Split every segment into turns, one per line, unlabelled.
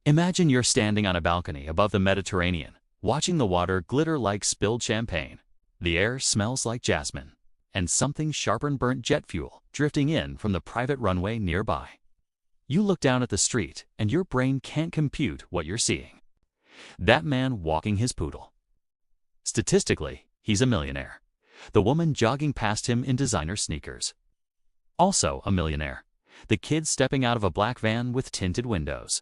Imagine you're standing on a balcony above the Mediterranean, watching the water glitter like spilled champagne. The air smells like jasmine, and something sharper than burnt jet fuel drifting in from the private runway nearby. You look down at the street, and your brain can't compute what you're seeing. That man walking his poodle. Statistically, he's a millionaire. The woman jogging past him in designer sneakers. Also a millionaire. The kid stepping out of a black van with tinted windows.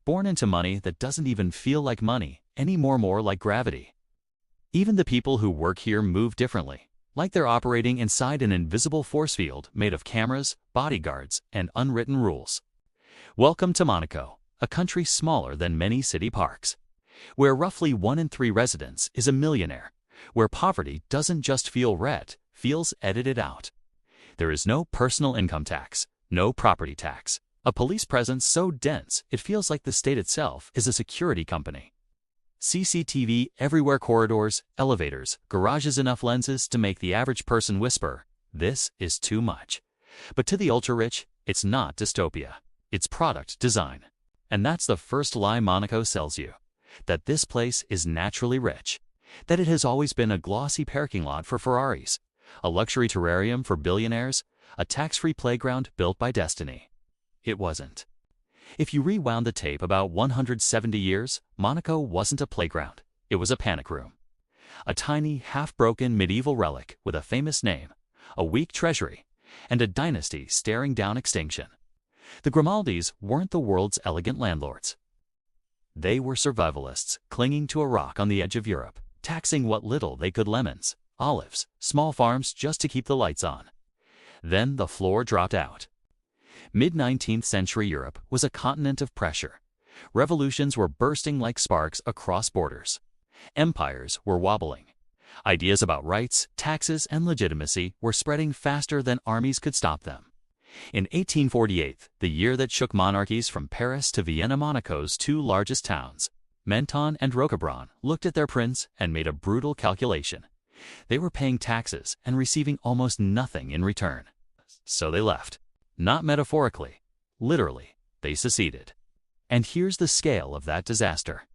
Born into money that doesn't even feel like money, any more like gravity. Even the people who work here move differently, like they're operating inside an invisible force field made of cameras, bodyguards, and unwritten rules. Welcome to Monaco, a country smaller than many city parks, where roughly 1 in 3 residents is a millionaire, where poverty doesn't just feel red, feels edited out. There is no personal income tax, no property tax, a police presence so dense it feels like the state itself is a security company. CCTV everywhere, corridors, elevators, garages, enough lenses to make the average person whisper, "This is too much." But to the ultra-rich, it's not dystopia. It's product design. And that's the first lie Monaco sells you, that this place is naturally rich, that it has always been a glossy parking lot for Ferraris, a luxury terrarium for billionaires, a tax-free playground built by destiny. It wasn't. If you rewound the tape about 170 years, Monaco wasn't a playground. It was a panic room. A tiny, half-broken medieval relic with a famous name, a weak treasury, and a dynasty staring down extinction. The Grimaldis weren't the world's elegant landlords. They were survivalists clinging to a rock on the edge of Europe, taxing what little they could: lemons, olives, small farms, just to keep the lights on. Then the floor dropped out. Mid-19th century Europe was a continent of pressure. Revolutions were bursting like sparks across borders. Empires were wobbling. Ideas about rights, taxes, and legitimacy were spreading faster than armies could stop them. In 1848, the year that shook monarchies from Paris to Vienna, Monaco's 2 largest towns, Menton and Roquebrune, looked at their prince and made a brutal calculation. They were paying taxes and receiving almost nothing in return. So they left. Not metaphorically, literally, they seceded. And here's the scale of that disaster.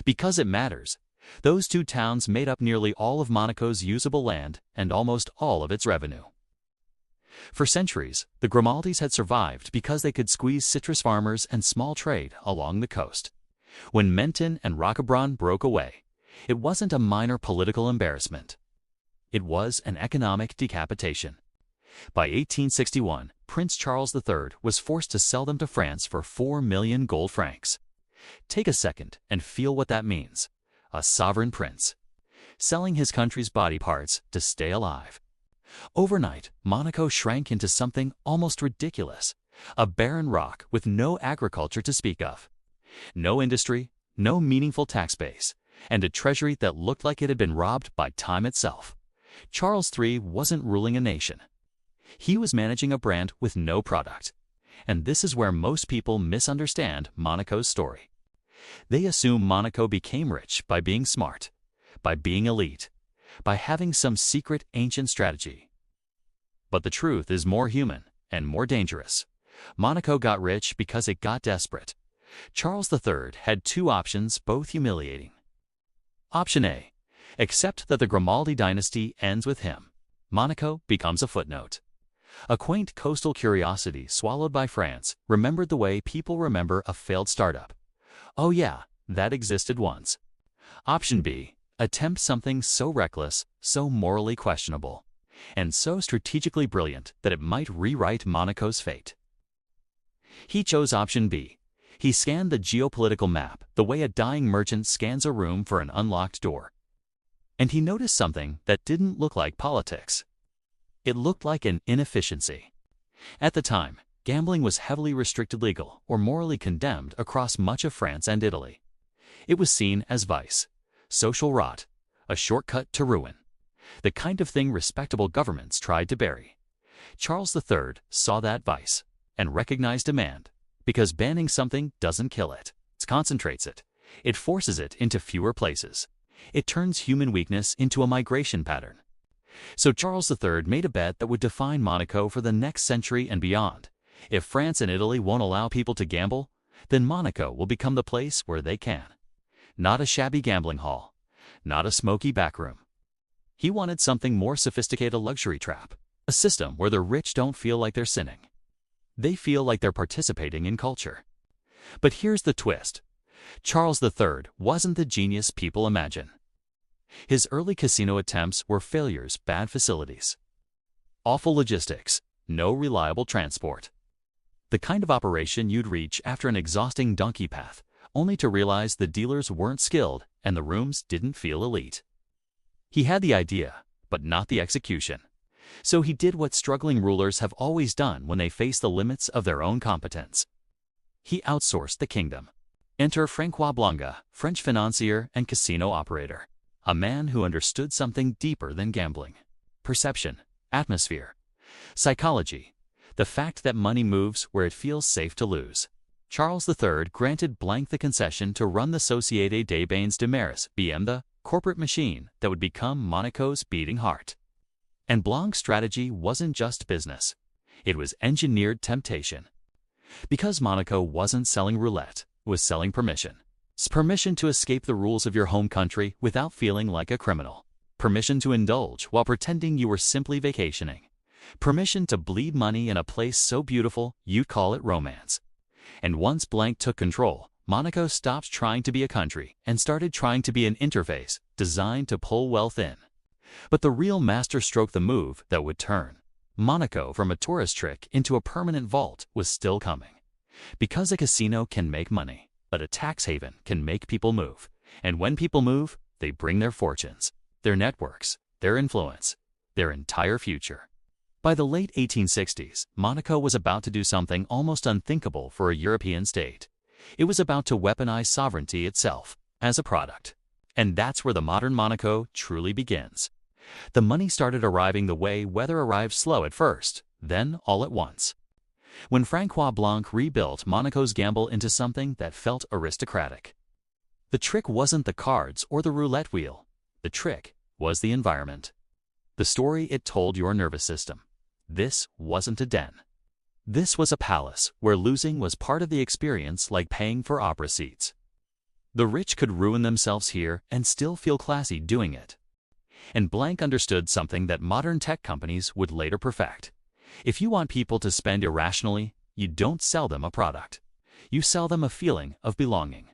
Because it matters, those 2 towns made up nearly all of Monaco's usable land and almost all of its revenue. For centuries, the Grimaldis had survived because they could squeeze citrus farmers and small trade along the coast. When Menton and Roquebrune broke away, it wasn't a minor political embarrassment. It was an economic decapitation. By 1861, Prince Charles III was forced to sell them to France for 4 million gold francs. Take a second and feel what that means. A sovereign prince, selling his country's body parts to stay alive. Overnight, Monaco shrank into something almost ridiculous, a barren rock with no agriculture to speak of. No industry, no meaningful tax base, and a treasury that looked like it had been robbed by time itself. Charles III wasn't ruling a nation. He was managing a brand with no product. And this is where most people misunderstand Monaco's story. They assume Monaco became rich by being smart, by being elite, by having some secret ancient strategy. But the truth is more human and more dangerous. Monaco got rich because it got desperate. Charles III had 2 options, both humiliating. Option A: accept that the Grimaldi dynasty ends with him. Monaco becomes a footnote. A quaint coastal curiosity swallowed by France, remembered the way people remember a failed startup. Oh yeah, that existed once. Option B: attempt something so reckless, so morally questionable, and so strategically brilliant that it might rewrite Monaco's fate. He chose option B. He scanned the geopolitical map the way a dying merchant scans a room for an unlocked door. And he noticed something that didn't look like politics. It looked like an inefficiency. At the time, gambling was heavily restricted, legal, or morally condemned across much of France and Italy. It was seen as vice, social rot, a shortcut to ruin, the kind of thing respectable governments tried to bury. Charles III saw that vice and recognized demand, because banning something doesn't kill it, it concentrates it. It forces it into fewer places. It turns human weakness into a migration pattern. So Charles III made a bet that would define Monaco for the next century and beyond. If France and Italy won't allow people to gamble, then Monaco will become the place where they can. Not a shabby gambling hall, not a smoky backroom. He wanted something more sophisticated, a luxury trap, a system where the rich don't feel like they're sinning. They feel like they're participating in culture. But here's the twist. Charles III wasn't the genius people imagine. His early casino attempts were failures, bad facilities, awful logistics, no reliable transport. The kind of operation you'd reach after an exhausting donkey path, only to realize the dealers weren't skilled and the rooms didn't feel elite. He had the idea, but not the execution. So he did what struggling rulers have always done when they face the limits of their own competence. He outsourced the kingdom. Enter Francois Blanca, French financier and casino operator. A man who understood something deeper than gambling. Perception, atmosphere, psychology, the fact that money moves where it feels safe to lose. Charles III granted Blanc the concession to run the Société des Bains de Maris, BM, the corporate machine that would become Monaco's beating heart. And Blanc's strategy wasn't just business. It was engineered temptation. Because Monaco wasn't selling roulette, it was selling permission. Permission to escape the rules of your home country without feeling like a criminal. Permission to indulge while pretending you were simply vacationing. Permission to bleed money in a place so beautiful you'd call it romance. And once Blanc took control, Monaco stopped trying to be a country and started trying to be an interface designed to pull wealth in. But the real master stroke, the move that would turn Monaco from a tourist trick into a permanent vault, was still coming. Because a casino can make money, but a tax haven can make people move. And when people move, they bring their fortunes, their networks, their influence, their entire future. By the late 1860s, Monaco was about to do something almost unthinkable for a European state. It was about to weaponize sovereignty itself as a product. And that's where the modern Monaco truly begins. The money started arriving the way weather arrived, slow at first, then all at once. When Francois Blanc rebuilt Monaco's gamble into something that felt aristocratic. The trick wasn't the cards or the roulette wheel. The trick was the environment. The story it told your nervous system. This wasn't a den. This was a palace where losing was part of the experience, like paying for opera seats. The rich could ruin themselves here and still feel classy doing it. And Blanc understood something that modern tech companies would later perfect. If you want people to spend irrationally, you don't sell them a product. You sell them a feeling of belonging.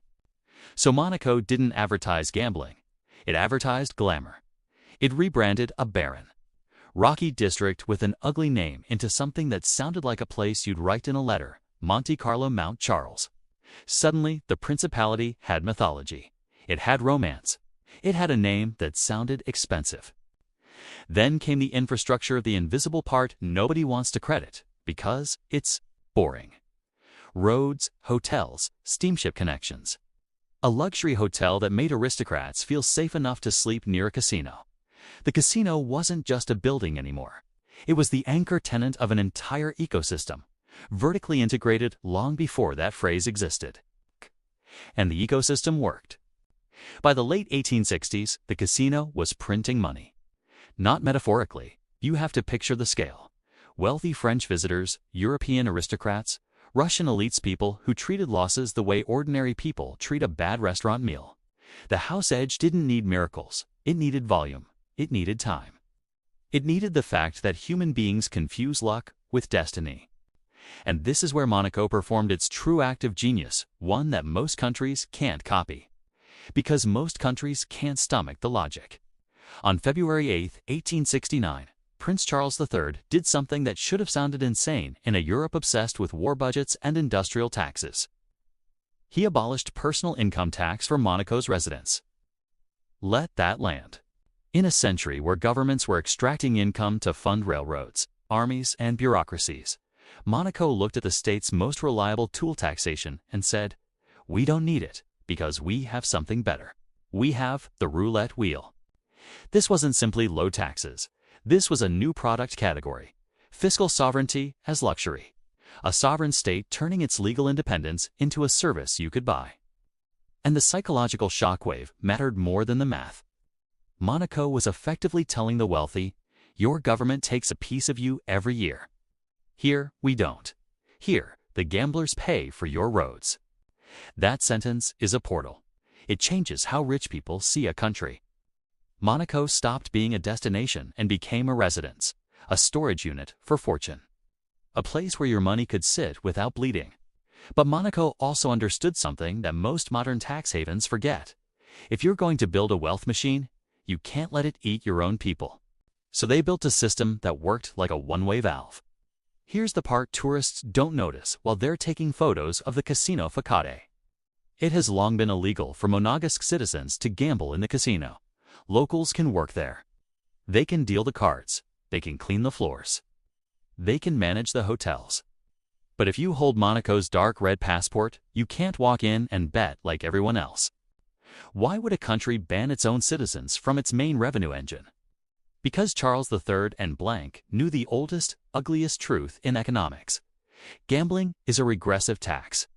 So Monaco didn't advertise gambling. It advertised glamour. It rebranded a barren, rocky district with an ugly name into something that sounded like a place you'd write in a letter, Monte Carlo, Mount Charles. Suddenly, the principality had mythology. It had romance. It had a name that sounded expensive. Then came the infrastructure, the invisible part nobody wants to credit, because it's boring. Roads, hotels, steamship connections. A luxury hotel that made aristocrats feel safe enough to sleep near a casino. The casino wasn't just a building anymore. It was the anchor tenant of an entire ecosystem, vertically integrated long before that phrase existed. And the ecosystem worked. By the late 1860s, the casino was printing money. Not metaphorically, you have to picture the scale. Wealthy French visitors, European aristocrats, Russian elites, people who treated losses the way ordinary people treat a bad restaurant meal. The house edge didn't need miracles. It needed volume. It needed time. It needed the fact that human beings confuse luck with destiny. And this is where Monaco performed its true act of genius, one that most countries can't copy. Because most countries can't stomach the logic. On February 8, 1869, Prince Charles III did something that should have sounded insane in a Europe obsessed with war budgets and industrial taxes. He abolished personal income tax for Monaco's residents. Let that land. In a century where governments were extracting income to fund railroads, armies, and bureaucracies, Monaco looked at the state's most reliable tool, taxation, and said, "We don't need it, because we have something better. We have the roulette wheel." This wasn't simply low taxes. This was a new product category. Fiscal sovereignty as luxury. A sovereign state turning its legal independence into a service you could buy. And the psychological shockwave mattered more than the math. Monaco was effectively telling the wealthy, your government takes a piece of you every year. Here, we don't. Here, the gamblers pay for your roads. That sentence is a portal. It changes how rich people see a country. Monaco stopped being a destination and became a residence, a storage unit for fortune. A place where your money could sit without bleeding. But Monaco also understood something that most modern tax havens forget. If you're going to build a wealth machine, you can't let it eat your own people. So they built a system that worked like a one-way valve. Here's the part tourists don't notice while they're taking photos of the Casino Facade. It has long been illegal for Monegasque citizens to gamble in the casino. Locals can work there. They can deal the cards. They can clean the floors. They can manage the hotels. But if you hold Monaco's dark red passport, you can't walk in and bet like everyone else. Why would a country ban its own citizens from its main revenue engine? Because Charles III and blank knew the oldest, ugliest truth in economics. Gambling is a regressive tax.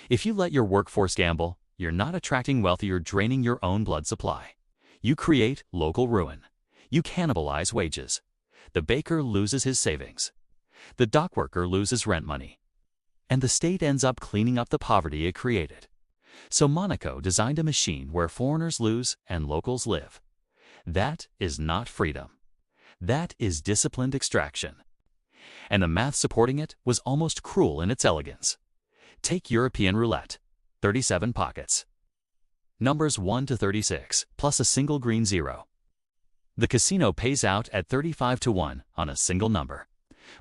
If you let your workforce gamble, you're not attracting wealth, you're draining your own blood supply. You create local ruin. You cannibalize wages. The baker loses his savings. The dockworker loses rent money. And the state ends up cleaning up the poverty it created. So Monaco designed a machine where foreigners lose and locals live. That is not freedom. That is disciplined extraction. And the math supporting it was almost cruel in its elegance. Take European roulette, 37 pockets. Numbers 1 to 36, plus a single green zero. The casino pays out at 35 to 1 on a single number.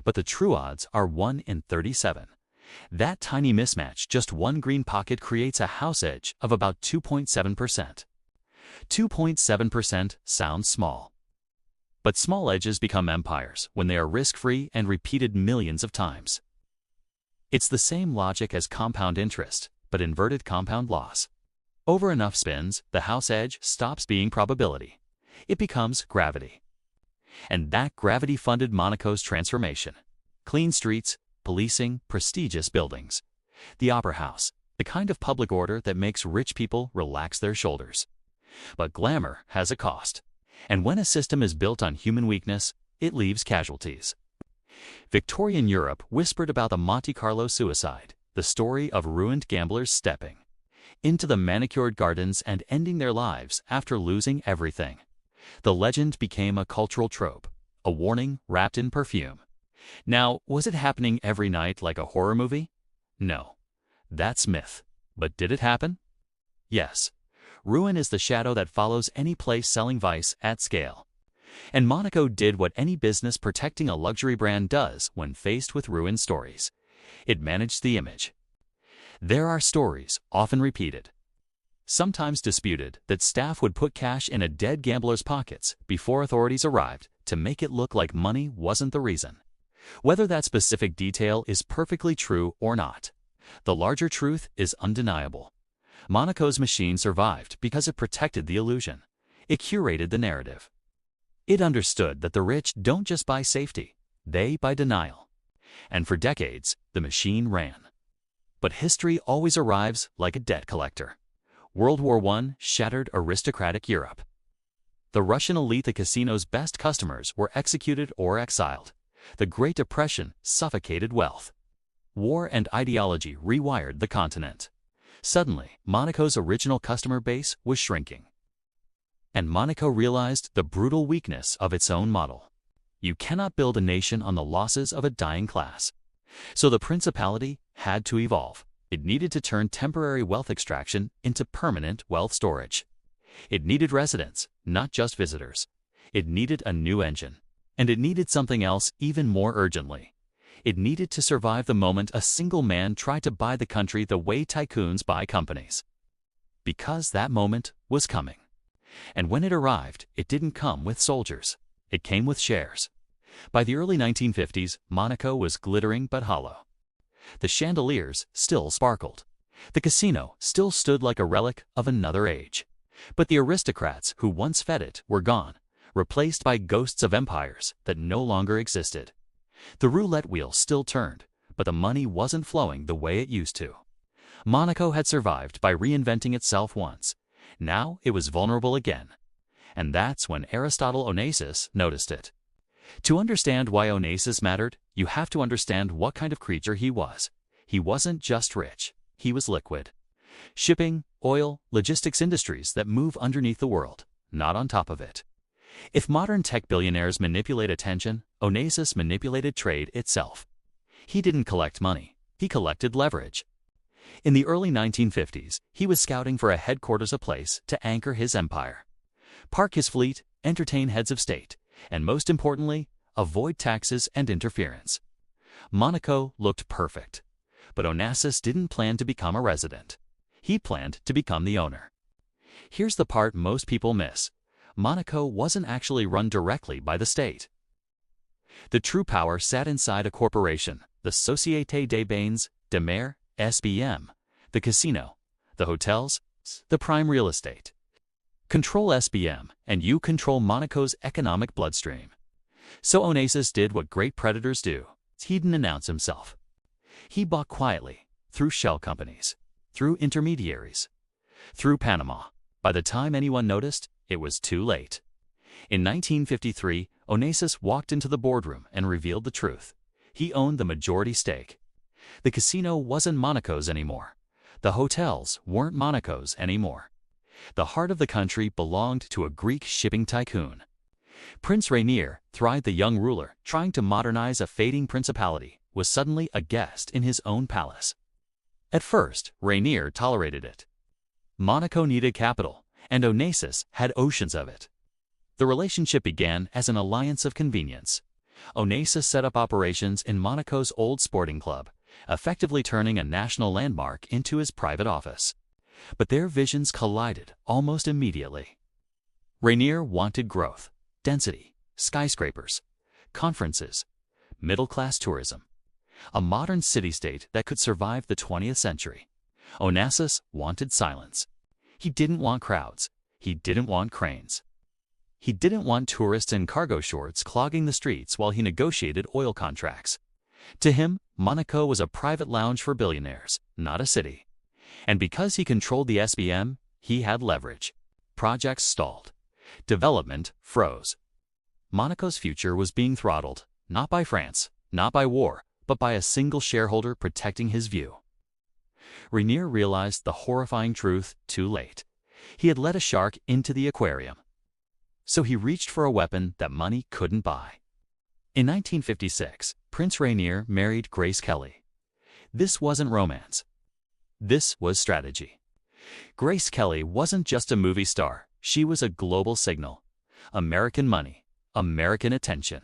But the true odds are 1 in 37. That tiny mismatch, just one green pocket, creates a house edge of about 2.7%. 2.7% sounds small. But small edges become empires when they are risk-free and repeated millions of times. It's the same logic as compound interest, but inverted compound loss. Over enough spins, the house edge stops being probability. It becomes gravity. And that gravity funded Monaco's transformation. Clean streets, policing, prestigious buildings. The opera house, the kind of public order that makes rich people relax their shoulders. But glamour has a cost. And when a system is built on human weakness, it leaves casualties. Victorian Europe whispered about the Monte Carlo suicide, the story of ruined gamblers stepping into the manicured gardens and ending their lives after losing everything. The legend became a cultural trope, a warning wrapped in perfume. Now, was it happening every night like a horror movie? No. That's myth. But did it happen? Yes. Ruin is the shadow that follows any place selling vice at scale. And Monaco did what any business protecting a luxury brand does when faced with ruin stories. It managed the image. There are stories, often repeated, sometimes disputed, that staff would put cash in a dead gambler's pockets before authorities arrived to make it look like money wasn't the reason. Whether that specific detail is perfectly true or not, the larger truth is undeniable. Monaco's machine survived because it protected the illusion. It curated the narrative. It understood that the rich don't just buy safety, they buy denial. And for decades, the machine ran. But history always arrives like a debt collector. World War I shattered aristocratic Europe. The Russian elite, the casino's best customers, were executed or exiled. The Great Depression suffocated wealth. War and ideology rewired the continent. Suddenly, Monaco's original customer base was shrinking. And Monaco realized the brutal weakness of its own model. You cannot build a nation on the losses of a dying class. So the principality had to evolve. It needed to turn temporary wealth extraction into permanent wealth storage. It needed residents, not just visitors. It needed a new engine. And it needed something else even more urgently. It needed to survive the moment a single man tried to buy the country the way tycoons buy companies. Because that moment was coming. And when it arrived, it didn't come with soldiers. It came with shares. By the early 1950s, Monaco was glittering but hollow. The chandeliers still sparkled. The casino still stood like a relic of another age. But the aristocrats who once fed it were gone, replaced by ghosts of empires that no longer existed. The roulette wheel still turned, but the money wasn't flowing the way it used to. Monaco had survived by reinventing itself once. Now it was vulnerable again. And that's when Aristotle Onassis noticed it. To understand why Onassis mattered, you have to understand what kind of creature he was. He wasn't just rich. He was liquid. Shipping, oil, logistics industries that move underneath the world, not on top of it. If modern tech billionaires manipulate attention, Onassis manipulated trade itself. He didn't collect money, he collected leverage. In the early 1950s, he was scouting for a headquarters, a place to anchor his empire. Park his fleet, entertain heads of state, and most importantly, avoid taxes and interference. Monaco looked perfect. But Onassis didn't plan to become a resident. He planned to become the owner. Here's the part most people miss. Monaco wasn't actually run directly by the state. The true power sat inside a corporation, the Société des Biens de Mer, SBM, the casino, the hotels, the prime real estate. Control SBM, and you control Monaco's economic bloodstream. So Onassis did what great predators do. He didn't announce himself. He bought quietly, through shell companies, through intermediaries, through Panama. By the time anyone noticed, it was too late. In 1953, Onassis walked into the boardroom and revealed the truth. He owned the majority stake. The casino wasn't Monaco's anymore. The hotels weren't Monaco's anymore. The heart of the country belonged to a Greek shipping tycoon. Prince Rainier, the young ruler, trying to modernize a fading principality, was suddenly a guest in his own palace. At first, Rainier tolerated it. Monaco needed capital, and Onassis had oceans of it. The relationship began as an alliance of convenience. Onassis set up operations in Monaco's old sporting club, effectively turning a national landmark into his private office. But their visions collided almost immediately. Rainier wanted growth, density, skyscrapers, conferences, middle-class tourism, a modern city-state that could survive the 20th century. Onassis wanted silence. He didn't want crowds. He didn't want cranes. He didn't want tourists in cargo shorts clogging the streets while he negotiated oil contracts. To him, Monaco was a private lounge for billionaires, not a city. And because he controlled the SBM, he had leverage. Projects stalled. Development froze. Monaco's future was being throttled, not by France, not by war, but by a single shareholder protecting his view. Rainier realized the horrifying truth too late. He had let a shark into the aquarium. So he reached for a weapon that money couldn't buy. In 1956, Prince Rainier married Grace Kelly. This wasn't romance. This was strategy. Grace Kelly wasn't just a movie star. She was a global signal. American money, American attention.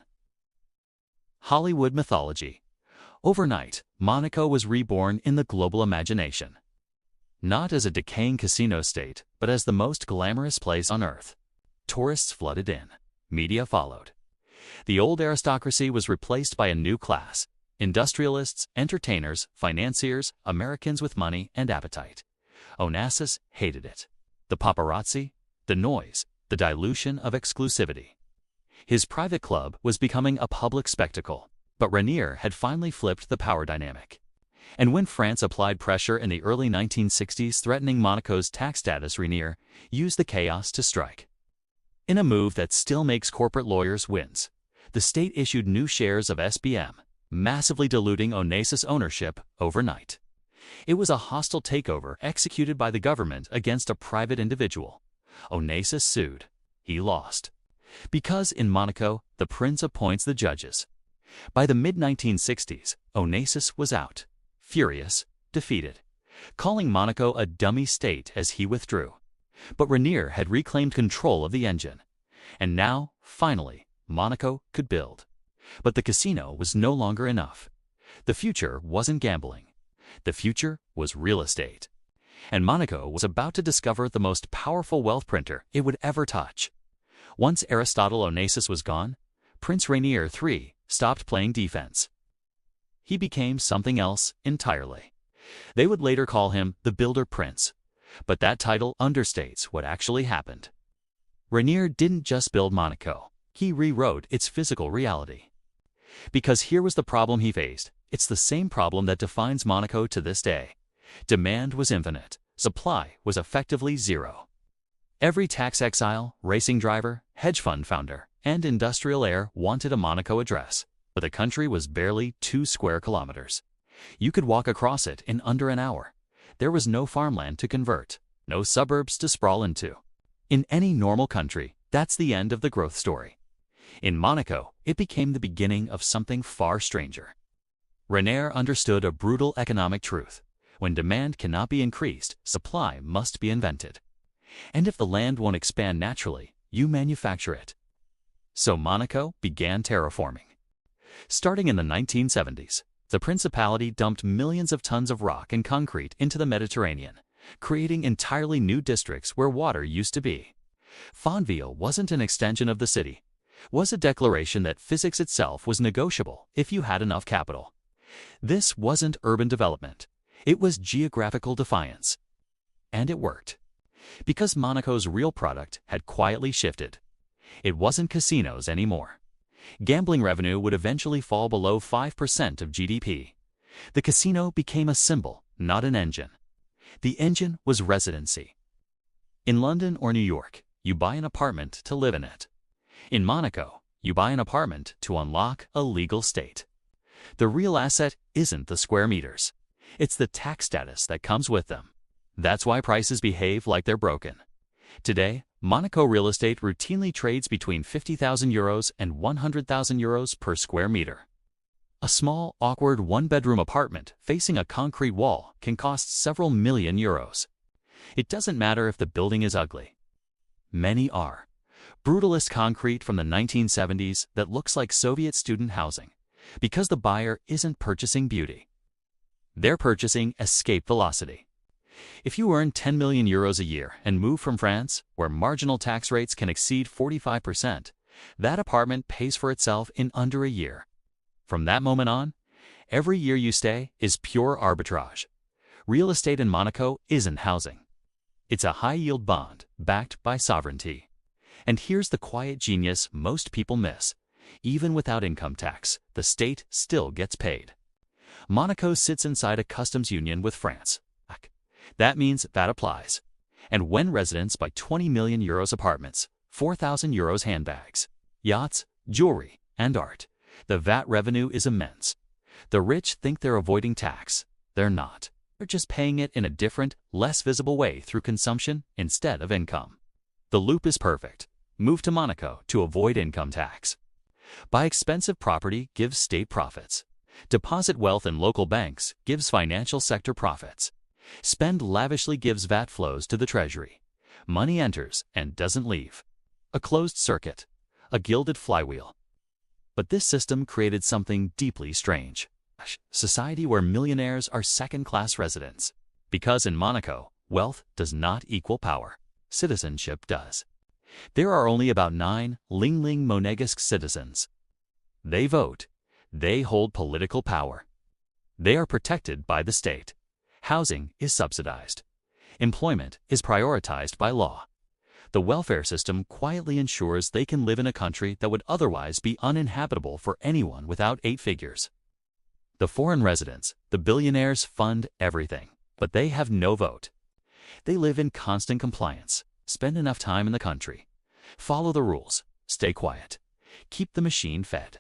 Hollywood mythology. Overnight, Monaco was reborn in the global imagination. Not as a decaying casino state, but as the most glamorous place on earth. Tourists flooded in. Media followed. The old aristocracy was replaced by a new class: industrialists, entertainers, financiers, Americans with money and appetite. Onassis hated it. The paparazzi, the noise, the dilution of exclusivity. His private club was becoming a public spectacle, but Rainier had finally flipped the power dynamic. And when France applied pressure in the early 1960s threatening Monaco's tax status, Rainier used the chaos to strike. In a move that still makes corporate lawyers wince, the state issued new shares of SBM, massively diluting Onassis' ownership overnight. It was a hostile takeover executed by the government against a private individual. Onassis sued. He lost. Because in Monaco, the prince appoints the judges. By the mid-1960s, Onassis was out, furious, defeated, calling Monaco a dummy state as he withdrew. But Rainier had reclaimed control of the engine. And now, finally, Monaco could build. But the casino was no longer enough. The future wasn't gambling. The future was real estate. And Monaco was about to discover the most powerful wealth printer it would ever touch. Once Aristotle Onassis was gone, Prince Rainier III stopped playing defense. He became something else entirely. They would later call him the Builder Prince. But that title understates what actually happened. Rainier didn't just build Monaco. He rewrote its physical reality. Because here was the problem he faced. It's the same problem that defines Monaco to this day. Demand was infinite. Supply was effectively zero. Every tax exile, racing driver, hedge fund founder, and industrial heir wanted a Monaco address, but the country was barely 2 square kilometers. You could walk across it in under an hour. There was no farmland to convert, no suburbs to sprawl into. In any normal country, that's the end of the growth story. In Monaco, it became the beginning of something far stranger. Renier understood a brutal economic truth. When demand cannot be increased, supply must be invented. And if the land won't expand naturally, you manufacture it. So Monaco began terraforming. Starting in the 1970s, the Principality dumped millions of tons of rock and concrete into the Mediterranean, creating entirely new districts where water used to be. Fontville wasn't an extension of the city, was a declaration that physics itself was negotiable if you had enough capital. This wasn't urban development. It was geographical defiance. And it worked. Because Monaco's real product had quietly shifted. It wasn't casinos anymore. Gambling revenue would eventually fall below 5% of GDP. The casino became a symbol, not an engine. The engine was residency. In London or New York, you buy an apartment to live in it. In Monaco, you buy an apartment to unlock a legal state. The real asset isn't the square meters. It's the tax status that comes with them. That's why prices behave like they're broken. Today, Monaco real estate routinely trades between €50,000 and €100,000 per square meter. A small, awkward one-bedroom apartment facing a concrete wall can cost several million euros. It doesn't matter if the building is ugly. Many are. Brutalist concrete from the 1970s that looks like Soviet student housing, because the buyer isn't purchasing beauty. They're purchasing escape velocity. If you earn 10 million euros a year and move from France, where marginal tax rates can exceed 45%, that apartment pays for itself in under a year. From that moment on, every year you stay is pure arbitrage. Real estate in Monaco isn't housing. It's a high-yield bond backed by sovereignty. And here's the quiet genius most people miss. Even without income tax, the state still gets paid. Monaco sits inside a customs union with France. That means VAT applies. And when residents buy 20 million euros apartments, 4,000 euros handbags, yachts, jewelry, and art, the VAT revenue is immense. The rich think they're avoiding tax. They're not. They're just paying it in a different, less visible way through consumption instead of income. The loop is perfect. Move to Monaco to avoid income tax. Buy expensive property gives state profits. Deposit wealth in local banks gives financial sector profits. Spend lavishly gives VAT flows to the treasury. Money enters and doesn't leave. A closed circuit. A gilded flywheel. But this system created something deeply strange. Society where millionaires are second-class residents. Because in Monaco, wealth does not equal power. Citizenship does. There are only about 9 Ling Monegasque citizens. They vote. They hold political power. They are protected by the state. Housing is subsidized. Employment is prioritized by law. The welfare system quietly ensures they can live in a country that would otherwise be uninhabitable for anyone without 8 figures. The foreign residents, the billionaires, fund everything, but they have no vote. They live in constant compliance, spend enough time in the country, follow the rules, stay quiet, keep the machine fed.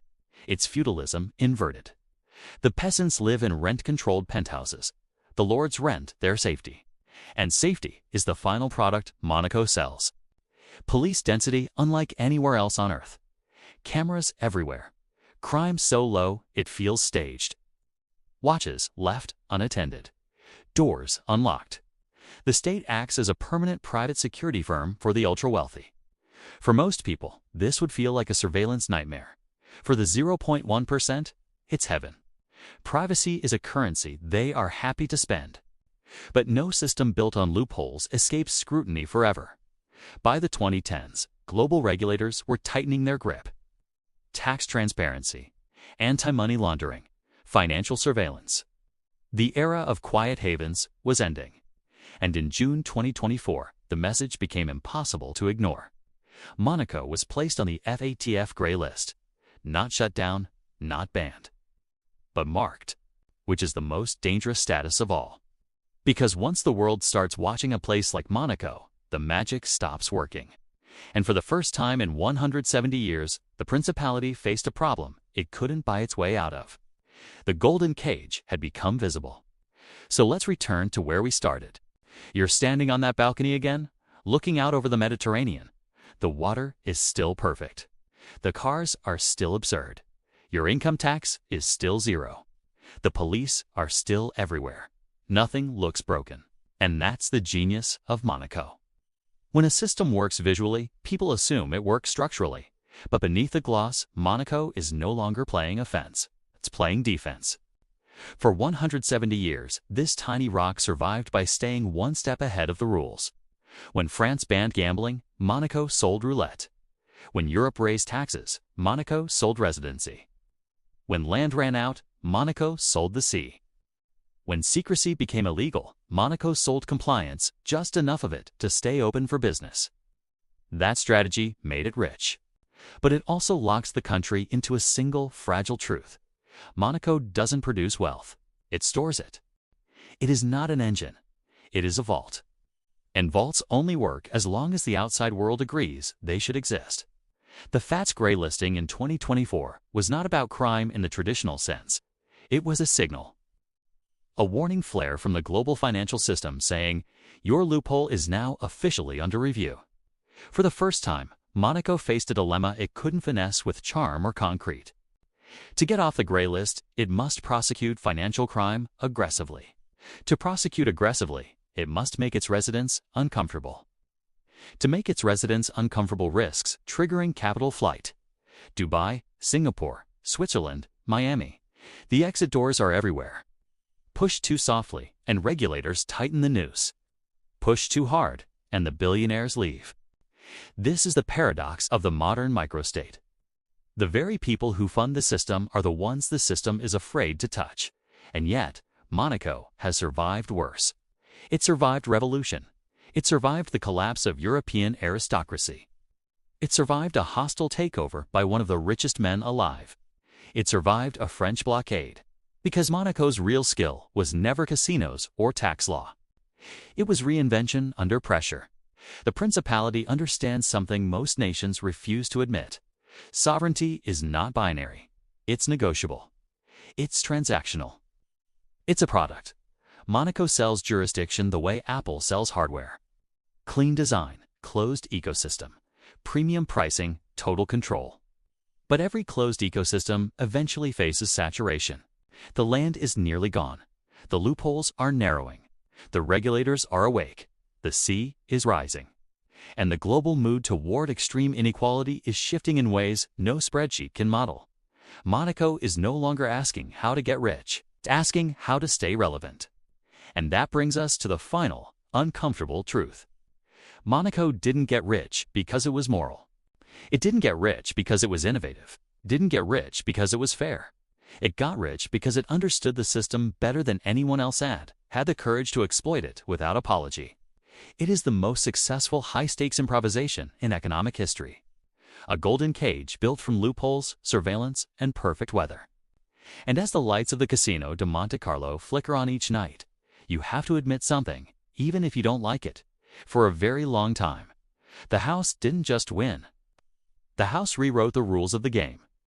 It's feudalism inverted. The peasants live in rent-controlled penthouses. The lords rent their safety. And safety is the final product Monaco sells. Police density unlike anywhere else on earth. Cameras everywhere. Crime so low it feels staged. Watches left unattended. Doors unlocked. The state acts as a permanent private security firm for the ultra-wealthy. For most people, this would feel like a surveillance nightmare. For the 0.1%, it's heaven. Privacy is a currency they are happy to spend. But no system built on loopholes escapes scrutiny forever. By the 2010s, global regulators were tightening their grip. Tax transparency, anti-money laundering, financial surveillance. The era of quiet havens was ending. And in June 2024, the message became impossible to ignore. Monaco was placed on the FATF gray list. Not shut down, not banned, but marked, which is the most dangerous status of all. Because once the world starts watching a place like Monaco, the magic stops working. And for the first time in 170 years, the Principality faced a problem it couldn't buy its way out of. The golden cage had become visible. So let's return to where we started. You're standing on that balcony again, looking out over the Mediterranean. The water is still perfect. The cars are still absurd. Your income tax is still zero. The police are still everywhere. Nothing looks broken. And that's the genius of Monaco. When a system works visually, people assume it works structurally. But beneath the gloss, Monaco is no longer playing offense. It's playing defense. For 170 years, this tiny rock survived by staying one step ahead of the rules. When France banned gambling, Monaco sold roulette. When Europe raised taxes, Monaco sold residency. When land ran out, Monaco sold the sea. When secrecy became illegal, Monaco sold compliance, just enough of it to stay open for business. That strategy made it rich. But it also locks the country into a single fragile truth. Monaco doesn't produce wealth. It stores it. It is not an engine. It is a vault. And vaults only work as long as the outside world agrees they should exist. The FATS Gray listing in 2024 was not about crime in the traditional sense. It was a signal. A warning flare from the global financial system saying, your loophole is now officially under review. For the first time, Monaco faced a dilemma it couldn't finesse with charm or concrete. To get off the gray list, it must prosecute financial crime aggressively. To prosecute aggressively, it must make its residents uncomfortable. To make its residents uncomfortable risks triggering capital flight. Dubai, Singapore, Switzerland, Miami. The exit doors are everywhere. Push too softly, and regulators tighten the noose. Push too hard, and the billionaires leave. This is the paradox of the modern microstate. The very people who fund the system are the ones the system is afraid to touch. And yet, Monaco has survived worse. It survived revolution. It survived the collapse of European aristocracy. It survived a hostile takeover by one of the richest men alive. It survived a French blockade. Because Monaco's real skill was never casinos or tax law. It was reinvention under pressure. The principality understands something most nations refuse to admit. Sovereignty is not binary. It's negotiable. It's transactional. It's a product. Monaco sells jurisdiction the way Apple sells hardware. Clean design, closed ecosystem, premium pricing, total control. But every closed ecosystem eventually faces saturation. The land is nearly gone. The loopholes are narrowing. The regulators are awake. The sea is rising. And the global mood toward extreme inequality is shifting in ways no spreadsheet can model. Monaco is no longer asking how to get rich. It's asking how to stay relevant. And that brings us to the final, uncomfortable truth. Monaco didn't get rich because it was moral. It didn't get rich because it was innovative. It didn't get rich because it was fair. It got rich because it understood the system better than anyone else had the courage to exploit it without apology. It is the most successful high-stakes improvisation in economic history. A golden cage built from loopholes, surveillance, and perfect weather. And as the lights of the Casino de Monte Carlo flicker on each night, you have to admit something, even if you don't like it. For a very long time, the house didn't just win. The house rewrote the rules of the game.